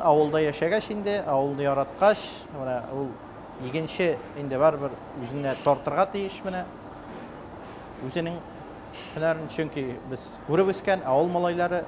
авылда яшәгәч инде, авылны яраткач, менә ул икенче инде барбер үзенә тартырга тиеш менә. Үзенең һөнәрен, чөнки без күреп үскән авыл малайлары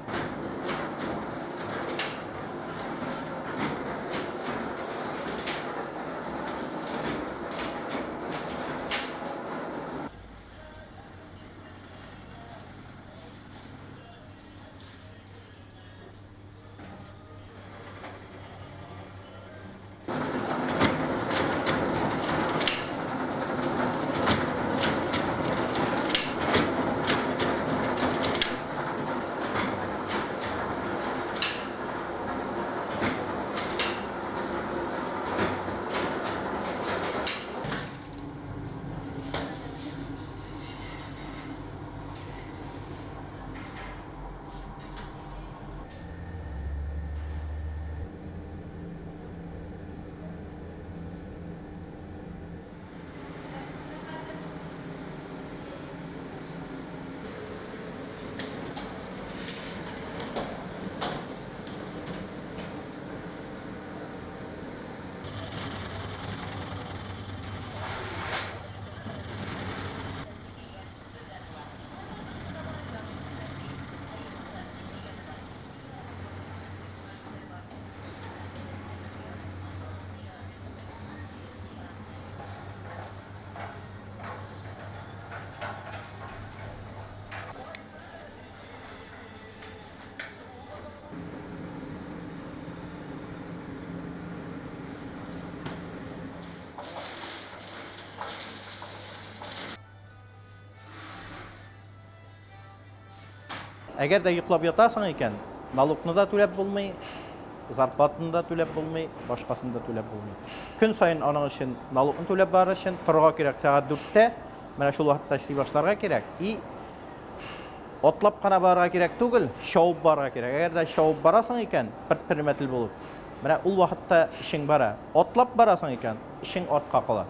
әгәр дә йоклап ятасың икән, налогны да түләп булмый, зарплатаны да түләп булмый, башкасын да түләп булмый. Көн сайын аның өчен налогны түләп барыр өчен торырга кирәк сәгать 4-тә, менә шул вакытта эшли башларга кирәк. И атлап кына барырга кирәк түгел, шауып барырга кирәк. Әгәр дә шауып барасың икән, бер-бер мәтел булып, менә ул вакытта эшең бара. Атлап барасың икән, эшең артка кала.